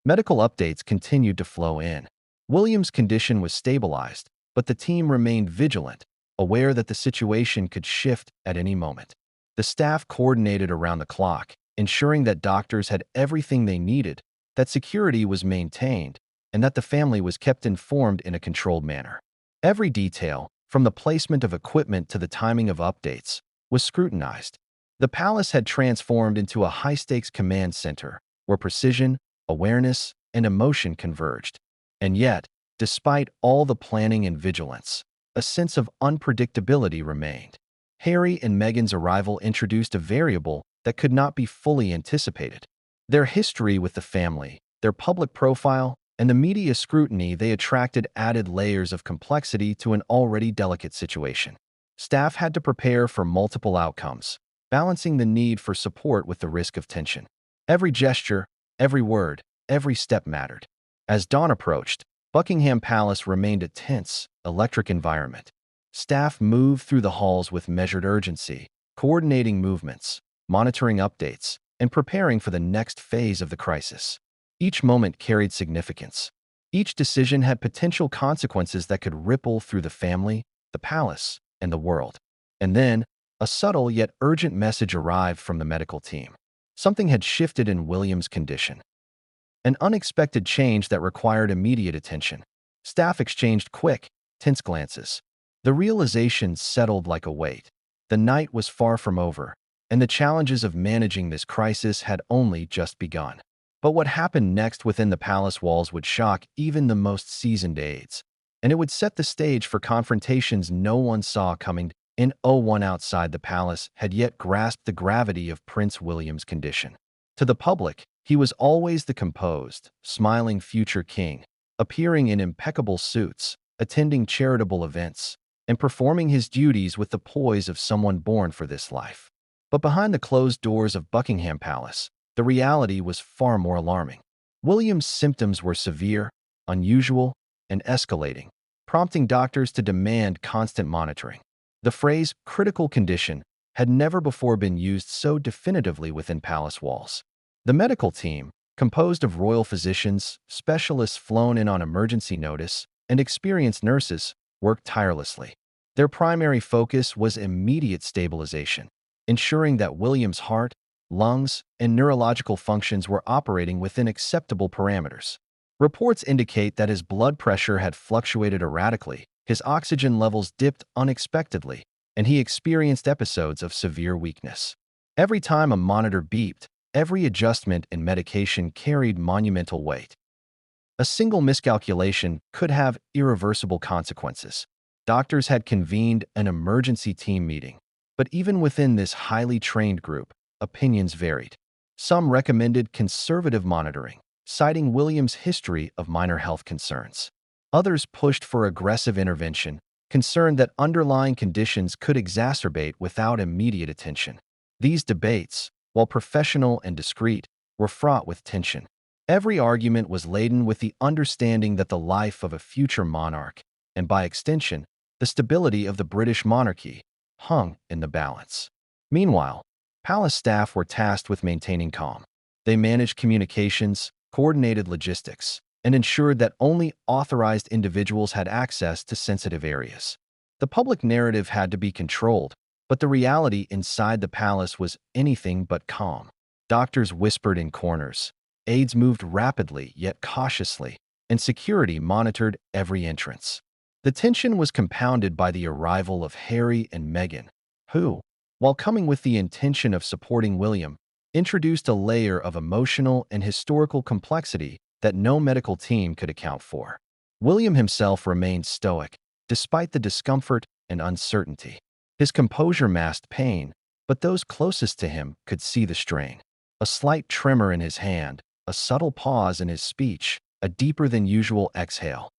Medical updates continued to flow in. William's condition was stabilized, but the team remained vigilant, aware that the situation could shift at any moment. The staff coordinated around the clock, ensuring that doctors had everything they needed, that security was maintained, and that the family was kept informed in a controlled manner. Every detail, from the placement of equipment to the timing of updates, was scrutinized. The palace had transformed into a high-stakes command center, where precision, awareness, and emotion converged. And yet, despite all the planning and vigilance, a sense of unpredictability remained. Harry and Meghan's arrival introduced a variable that could not be fully anticipated. Their history with the family, their public profile, and the media scrutiny they attracted added layers of complexity to an already delicate situation. Staff had to prepare for multiple outcomes, balancing the need for support with the risk of tension. Every gesture, every word, every step mattered. As dawn approached, Buckingham Palace remained a tense, electric environment. Staff moved through the halls with measured urgency, coordinating movements, monitoring updates, and preparing for the next phase of the crisis. Each moment carried significance. Each decision had potential consequences that could ripple through the family, the palace, and the world. And then, a subtle yet urgent message arrived from the medical team. Something had shifted in William's condition. An unexpected change that required immediate attention. Staff exchanged quick, tense glances. The realization settled like a weight. The night was far from over, and the challenges of managing this crisis had only just begun. But what happened next within the palace walls would shock even the most seasoned aides, and it would set the stage for confrontations no one saw coming. In 01 outside the palace had yet grasped the gravity of Prince William's condition. To the public, he was always the composed, smiling future king, appearing in impeccable suits, attending charitable events, and performing his duties with the poise of someone born for this life. But behind the closed doors of Buckingham Palace, the reality was far more alarming. William's symptoms were severe, unusual, and escalating, prompting doctors to demand constant monitoring. The phrase critical condition had never before been used so definitively within palace walls. The medical team, composed of royal physicians, specialists flown in on emergency notice, and experienced nurses, worked tirelessly. Their primary focus was immediate stabilization, ensuring that William's heart, lungs, and neurological functions were operating within acceptable parameters. Reports indicate that his blood pressure had fluctuated erratically, his oxygen levels dipped unexpectedly, and he experienced episodes of severe weakness. Every time a monitor beeped, every adjustment in medication carried monumental weight. A single miscalculation could have irreversible consequences. Doctors had convened an emergency team meeting, but even within this highly trained group, opinions varied. Some recommended conservative monitoring, citing William's history of minor health concerns. Others pushed for aggressive intervention, concerned that underlying conditions could exacerbate without immediate attention. These debates, while professional and discreet, were fraught with tension. Every argument was laden with the understanding that the life of a future monarch, and by extension, the stability of the British monarchy, hung in the balance. Meanwhile, palace staff were tasked with maintaining calm. They managed communications, coordinated logistics, and ensured that only authorized individuals had access to sensitive areas. The public narrative had to be controlled, but the reality inside the palace was anything but calm. Doctors whispered in corners, aides moved rapidly yet cautiously, and security monitored every entrance. The tension was compounded by the arrival of Harry and Meghan, who, while coming with the intention of supporting William, introduced a layer of emotional and historical complexity that no medical team could account for. William himself remained stoic, despite the discomfort and uncertainty. His composure masked pain, but those closest to him could see the strain. A slight tremor in his hand, a subtle pause in his speech, a deeper-than-usual exhale.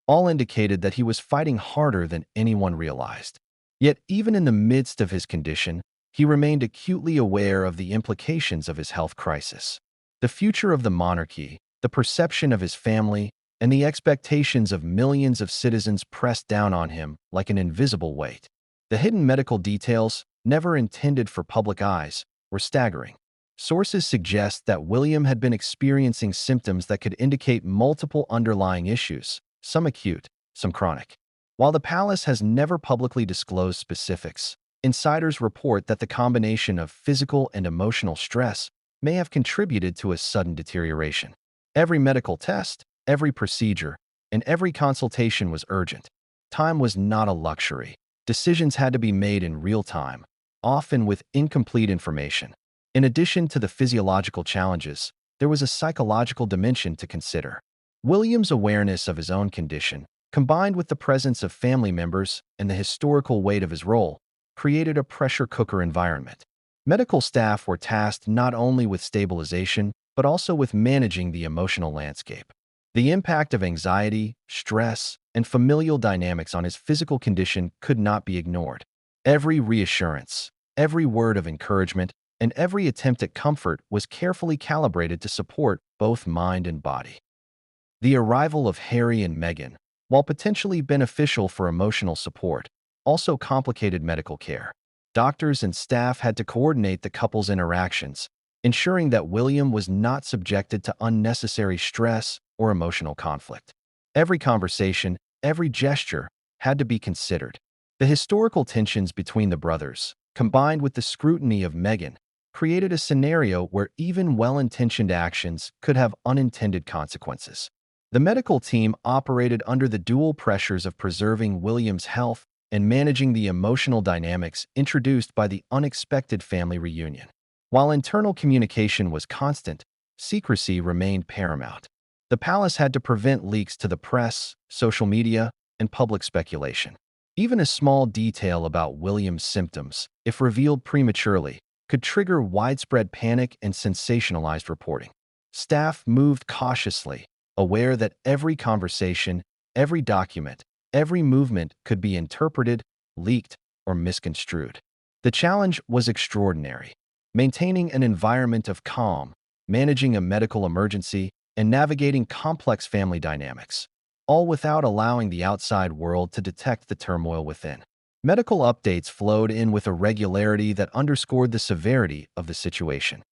All indicated that he was fighting harder than anyone realized. Yet even in the midst of his condition, he remained acutely aware of the implications of his health crisis. The future of the monarchy, the perception of his family, and the expectations of millions of citizens pressed down on him like an invisible weight. The hidden medical details, never intended for public eyes, were staggering. Sources suggest that William had been experiencing symptoms that could indicate multiple underlying issues, some acute, some chronic. While the palace has never publicly disclosed specifics, insiders report that the combination of physical and emotional stress may have contributed to a sudden deterioration. Every medical test, every procedure, and every consultation was urgent. Time was not a luxury. Decisions had to be made in real time, often with incomplete information. In addition to the physiological challenges, there was a psychological dimension to consider. William's awareness of his own condition, combined with the presence of family members and the historical weight of his role, created a pressure cooker environment. Medical staff were tasked not only with stabilization, but also with managing the emotional landscape. The impact of anxiety, stress, and familial dynamics on his physical condition could not be ignored. Every reassurance, every word of encouragement, and every attempt at comfort was carefully calibrated to support both mind and body. The arrival of Harry and Meghan, while potentially beneficial for emotional support, also complicated medical care. Doctors and staff had to coordinate the couple's interactions, ensuring that William was not subjected to unnecessary stress or emotional conflict. Every conversation, every gesture had to be considered. The historical tensions between the brothers, combined with the scrutiny of Meghan, created a scenario where even well-intentioned actions could have unintended consequences. The medical team operated under the dual pressures of preserving William's health and managing the emotional dynamics introduced by the unexpected family reunion. While internal communication was constant, secrecy remained paramount. The palace had to prevent leaks to the press, social media, and public speculation. Even a small detail about William's symptoms, if revealed prematurely, could trigger widespread panic and sensationalized reporting. Staff moved cautiously, aware that every conversation, every document, every movement could be interpreted, leaked, or misconstrued. The challenge was extraordinary. Maintaining an environment of calm, managing a medical emergency, and navigating complex family dynamics, all without allowing the outside world to detect the turmoil within. Medical updates flowed in with a regularity that underscored the severity of the situation.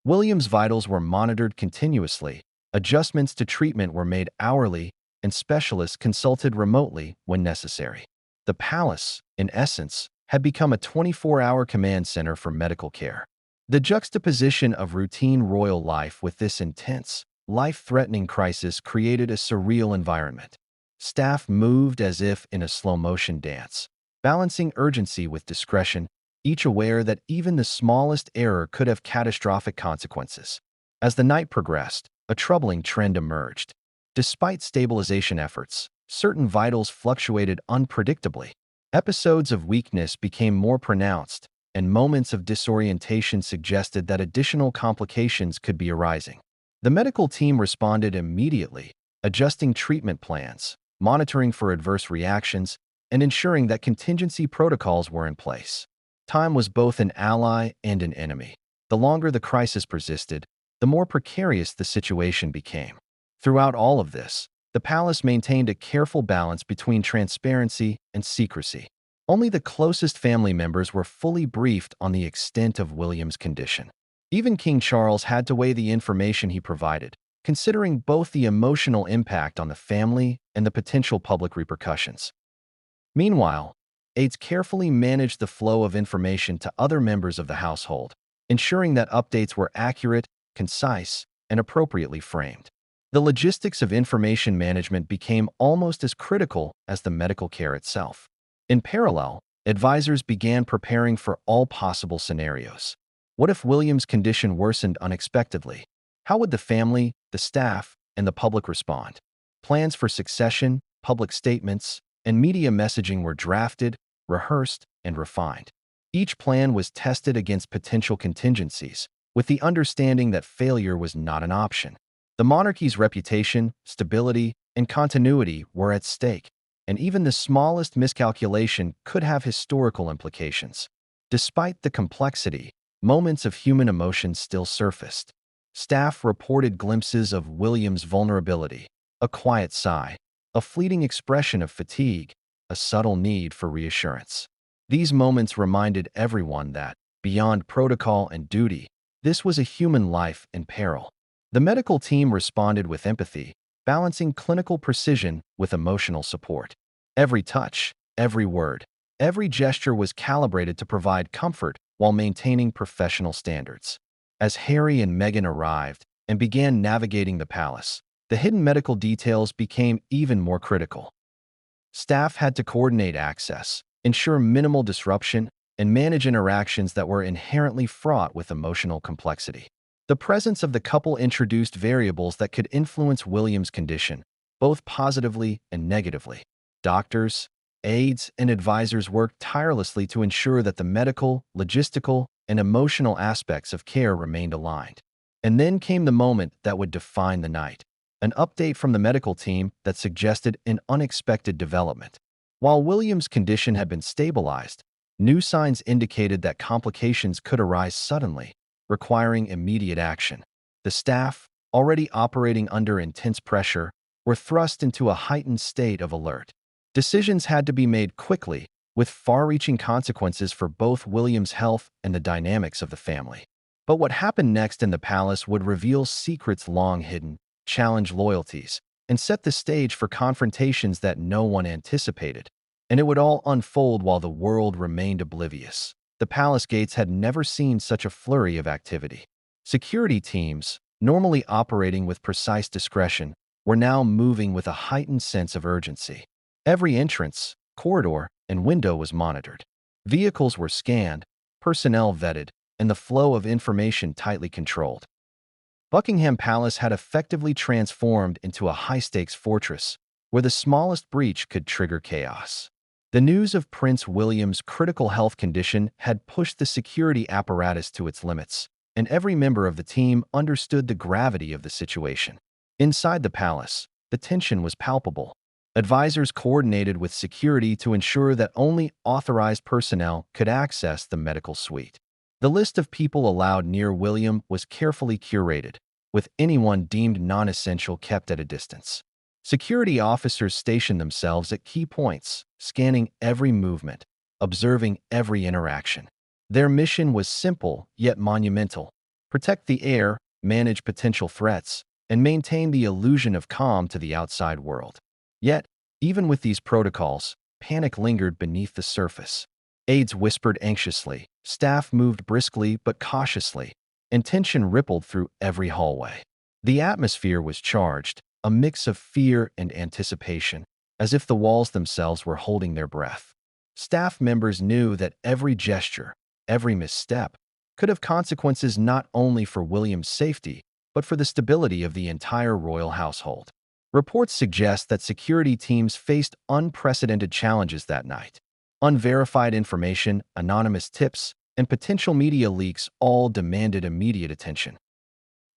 William's vitals were monitored continuously, adjustments to treatment were made hourly, and specialists consulted remotely when necessary. The palace, in essence, had become a 24-hour command center for medical care. The juxtaposition of routine royal life with this intense, life-threatening crisis created a surreal environment. Staff moved as if in a slow-motion dance, balancing urgency with discretion, each aware that even the smallest error could have catastrophic consequences. As the night progressed, a troubling trend emerged. Despite stabilization efforts, certain vitals fluctuated unpredictably. Episodes of weakness became more pronounced, and moments of disorientation suggested that additional complications could be arising. The medical team responded immediately, adjusting treatment plans, monitoring for adverse reactions, and ensuring that contingency protocols were in place. Time was both an ally and an enemy. The longer the crisis persisted, the more precarious the situation became. Throughout all of this, the palace maintained a careful balance between transparency and secrecy. Only the closest family members were fully briefed on the extent of William's condition. Even King Charles had to weigh the information he provided, considering both the emotional impact on the family and the potential public repercussions. Meanwhile, aides carefully managed the flow of information to other members of the household, ensuring that updates were accurate, concise, and appropriately framed. The logistics of information management became almost as critical as the medical care itself. In parallel, advisors began preparing for all possible scenarios. What if William's condition worsened unexpectedly? How would the family, the staff, and the public respond? Plans for succession, public statements, and media messaging were drafted, rehearsed, and refined. Each plan was tested against potential contingencies, with the understanding that failure was not an option. The monarchy's reputation, stability, and continuity were at stake, and even the smallest miscalculation could have historical implications. Despite the complexity, moments of human emotion still surfaced. Staff reported glimpses of William's vulnerability, a quiet sigh, a fleeting expression of fatigue, a subtle need for reassurance. These moments reminded everyone that, beyond protocol and duty, this was a human life in peril. The medical team responded with empathy, balancing clinical precision with emotional support. Every touch, every word, every gesture was calibrated to provide comfort while maintaining professional standards. As Harry and Meghan arrived and began navigating the palace, the hidden medical details became even more critical. Staff had to coordinate access, ensure minimal disruption, and manage interactions that were inherently fraught with emotional complexity. The presence of the couple introduced variables that could influence William's condition, both positively and negatively. Doctors, aides, and advisors worked tirelessly to ensure that the medical, logistical, and emotional aspects of care remained aligned. And then came the moment that would define the night. An update from the medical team that suggested an unexpected development. While William's condition had been stabilized, new signs indicated that complications could arise suddenly, requiring immediate action. The staff, already operating under intense pressure, were thrust into a heightened state of alert. Decisions had to be made quickly, with far-reaching consequences for both William's health and the dynamics of the family. But what happened next in the palace would reveal secrets long hidden, challenge loyalties, and set the stage for confrontations that no one anticipated. And it would all unfold while the world remained oblivious. The palace gates had never seen such a flurry of activity. Security teams, normally operating with precise discretion, were now moving with a heightened sense of urgency. Every entrance, corridor, and window was monitored. Vehicles were scanned, personnel vetted, and the flow of information tightly controlled. Buckingham Palace had effectively transformed into a high-stakes fortress, where the smallest breach could trigger chaos. The news of Prince William's critical health condition had pushed the security apparatus to its limits, and every member of the team understood the gravity of the situation. Inside the palace, the tension was palpable. Advisors coordinated with security to ensure that only authorized personnel could access the medical suite. The list of people allowed near William was carefully curated, with anyone deemed non-essential kept at a distance. Security officers stationed themselves at key points, scanning every movement, observing every interaction. Their mission was simple yet monumental: protect the heir, manage potential threats, and maintain the illusion of calm to the outside world. Yet, even with these protocols, panic lingered beneath the surface. Aides whispered anxiously, staff moved briskly but cautiously, and tension rippled through every hallway. The atmosphere was charged, a mix of fear and anticipation, as if the walls themselves were holding their breath. Staff members knew that every gesture, every misstep, could have consequences not only for William's safety, but for the stability of the entire royal household. Reports suggest that security teams faced unprecedented challenges that night. Unverified information, anonymous tips, and potential media leaks all demanded immediate attention.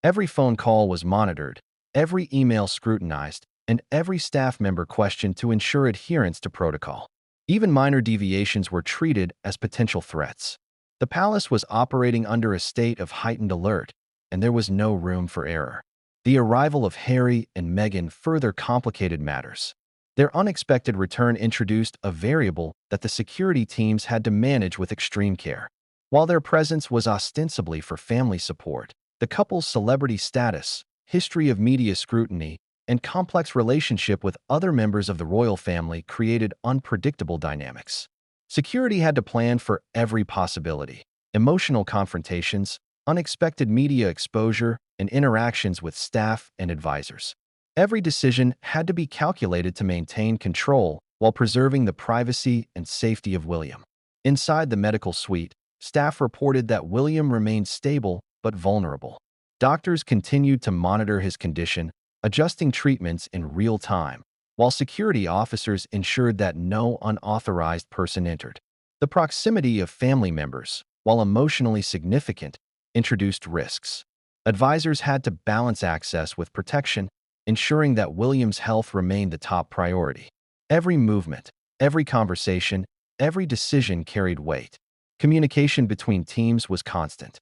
Every phone call was monitored, every email scrutinized, and every staff member questioned to ensure adherence to protocol. Even minor deviations were treated as potential threats. The palace was operating under a state of heightened alert, and there was no room for error. The arrival of Harry and Meghan further complicated matters. Their unexpected return introduced a variable that the security teams had to manage with extreme care. While their presence was ostensibly for family support, the couple's celebrity status, history of media scrutiny, and complex relationship with other members of the royal family created unpredictable dynamics. Security had to plan for every possibility: emotional confrontations, unexpected media exposure, and interactions with staff and advisors. Every decision had to be calculated to maintain control while preserving the privacy and safety of William. Inside the medical suite, staff reported that William remained stable but vulnerable. Doctors continued to monitor his condition, adjusting treatments in real time, while security officers ensured that no unauthorized person entered. The proximity of family members, while emotionally significant, introduced risks. Advisors had to balance access with protection, ensuring that William's health remained the top priority. Every movement, every conversation, every decision carried weight. Communication between teams was constant.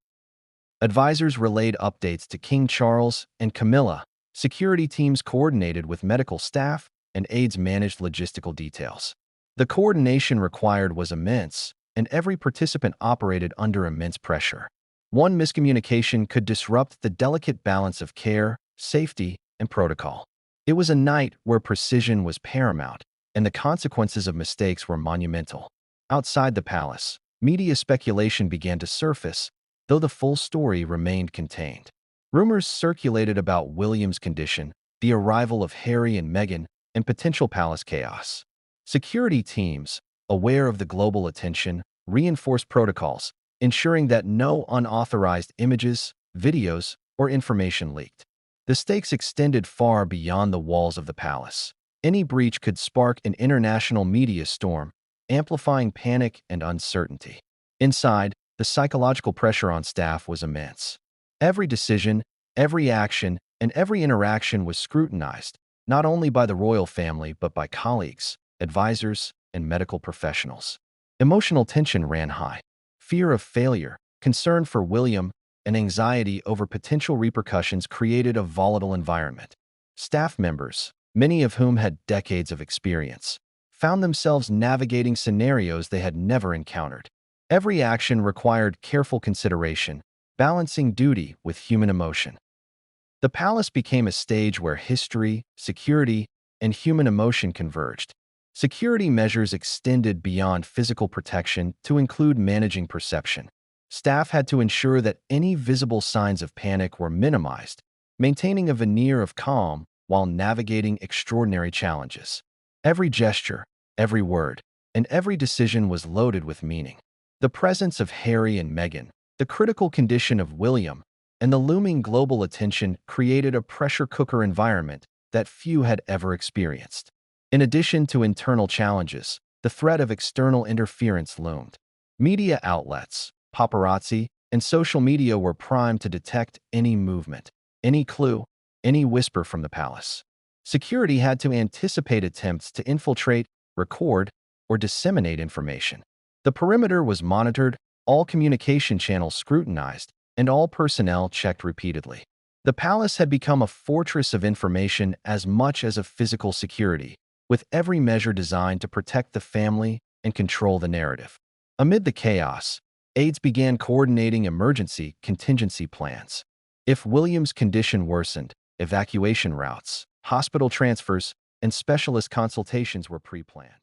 Advisors relayed updates to King Charles and Camilla. Security teams coordinated with medical staff, and aides managed logistical details. The coordination required was immense, and every participant operated under immense pressure. One miscommunication could disrupt the delicate balance of care, safety, and protocol. It was a night where precision was paramount, and the consequences of mistakes were monumental. Outside the palace, media speculation began to surface, though the full story remained contained. Rumors circulated about William's condition, the arrival of Harry and Meghan, and potential palace chaos. Security teams, aware of the global attention, reinforced protocols, ensuring that no unauthorized images, videos, or information leaked. The stakes extended far beyond the walls of the palace. Any breach could spark an international media storm, amplifying panic and uncertainty. Inside, the psychological pressure on staff was immense. Every decision, every action, and every interaction was scrutinized, not only by the royal family but by colleagues, advisors, and medical professionals. Emotional tension ran high. Fear of failure, concern for William, and anxiety over potential repercussions created a volatile environment. Staff members, many of whom had decades of experience, found themselves navigating scenarios they had never encountered. Every action required careful consideration, balancing duty with human emotion. The palace became a stage where history, security, and human emotion converged. Security measures extended beyond physical protection to include managing perception. Staff had to ensure that any visible signs of panic were minimized, maintaining a veneer of calm while navigating extraordinary challenges. Every gesture, every word, and every decision was loaded with meaning. The presence of Harry and Meghan, the critical condition of William, and the looming global attention created a pressure cooker environment that few had ever experienced. In addition to internal challenges, the threat of external interference loomed. Media outlets, paparazzi, and social media were primed to detect any movement, any clue, any whisper from the palace. Security had to anticipate attempts to infiltrate, record, or disseminate information. The perimeter was monitored, all communication channels scrutinized, and all personnel checked repeatedly. The palace had become a fortress of information as much as of physical security, with every measure designed to protect the family and control the narrative. Amid the chaos, aides began coordinating emergency contingency plans. If William's condition worsened, evacuation routes, hospital transfers, and specialist consultations were pre-planned.